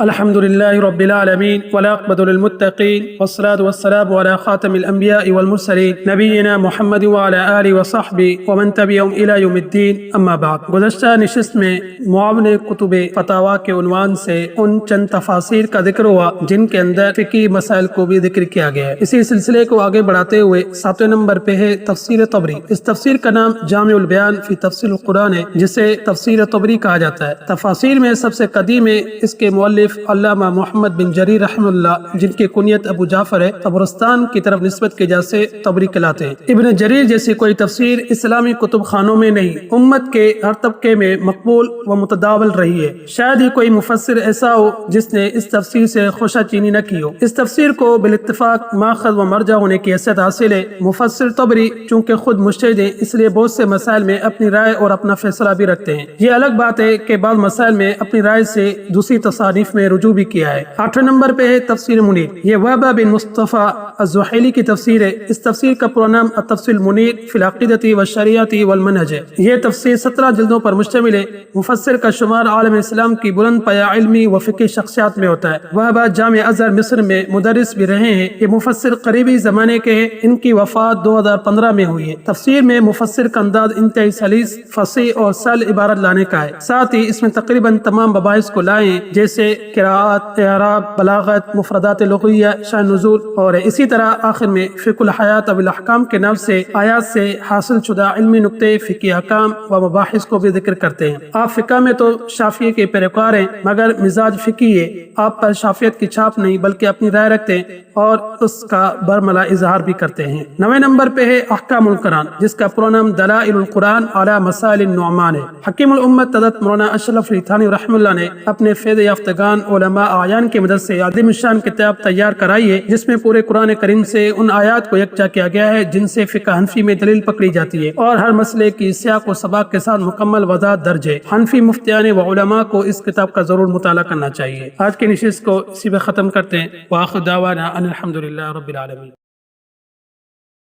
الحمد للہ رب العالمین والعاقبۃ للمتقین والصلاة والسلام علی خاتم الانبیاء والمرسلین نبینا محمد وعلی آلہ وصحبہ ومن تبعہم الی یوم الدین اما بعد۔ گزشتہ نشست میں معاون کتب فتاویٰ کے عنوان سے ان چند تفاسیر کا ذکر ہوا جن کے اندر فقہی مسائل کو بھی ذکر کیا گیا ہے۔ اسی سلسلے کو آگے بڑھاتے ہوئے 7ویں نمبر پہ ہے تفسیر طبری۔ اس تفسیر کا نام جامع البیان فی تفسیر القرآن ہے، جسے تفسیر طبری کہا جاتا ہے۔ تفاسیر میں سب سے قدیم ہے اس کے مؤلف علامہ محمد بن جریر رحمہ اللہ، جن کی کنیت ابو جعفر ہے، طبرستان کی طرف نسبت کی وجہ سے طبری کہلاتے ہیں۔ ابن جریر جیسی کوئی تفسیر اسلامی کتب خانوں میں نہیں، امت کے ہر طبقے میں مقبول و متداول رہی ہے۔ شاید ہی کوئی مفسر ایسا ہو جس نے اس تفسیر سے خوشہ چینی نہ کی ہو۔ اس تفسیر کو بالاتفاق ماخذ و مرجع ہونے کی حیثیت حاصل ہے۔ مفسر طبری چونکہ خود مجتہد ہیں، اس لیے بہت سے مسائل میں اپنی رائے اور اپنا فیصلہ بھی رکھتے ہیں۔ یہ الگ بات ہے کہ بعض مسائل میں اپنی رائے سے دوسری تصانیف میں رجوع بھی کیا ہے۔ 8ویں نمبر پہ ہے تفسیر منیر۔ یہ وہبہ بن مصطفیٰ الزحیلی کی تفسیر ہے۔ اس تفسیر کا پورا نام التفسیر المنیر فی العقیدۃ والشریعۃ والمنہج ہے۔ یہ تفسیر 17 جلدوں پر مشتمل ہے۔ مفسر کا شمار عالم اسلام کی بلند پایہ علمی و فقہی شخصیات میں ہوتا ہے۔ وہبہ جامع ازہر مصر میں مدرس بھی رہے ہیں۔ یہ مفسر قریبی زمانے کے ہیں۔ ان کی وفات 2015 میں ہوئی ہے۔ تفسیر میں مفسر کا انداز انتہائی سلیس، فصیح اور سہل عبارت لانے کا ہے۔ ساتھ ہی اس میں تقریباً تمام مباحث کو لائے ہیں، جیسے قراءت، اعراب، بلاغت، مفردات لغویہ، شان نزول، اور اسی طرح آخر میں فقہ الحیات و الاحکام کے نام سے آیات سے حاصل شدہ علمی نقطے، فقہی احکام و مباحث کو بھی ذکر کرتے ہیں۔ آپ فقہ میں تو شافعی کے پیروکار ہیں، مگر مزاج فقہی ہے۔ آپ پر شافعیت کی چھاپ نہیں بلکہ اپنی رائے رکھتے ہیں اور اس کا برملا اظہار بھی کرتے ہیں۔ 9ویں نمبر پہ ہے احکام القرآن، جس کا پورا نام دلائل القرآن علی مسائل النعمان ہے۔ حکیم الامت حضرت مولانا اشرف علی تھانوی رحمہ اللہ نے اپنے فیض یافتگان علماء اعیان کی مدد سے عظیم الشان کتاب تیار کرائی ہے، جس میں پورے قرآن کریم سے ان آیات کو یکجا کیا گیا ہے جن سے فقہ حنفی میں دلیل پکڑی جاتی ہے، اور ہر مسئلے کی سیاق و سباق کے ساتھ مکمل وضاحت درج ہے۔ حنفی مفتیان و علماء کو اس کتاب کا ضرور مطالعہ کرنا چاہیے۔ آج کی نشست کو اسی پہ ختم کرتے ہیں۔ وآخر دعوانا ان الحمد للہ رب العالمین۔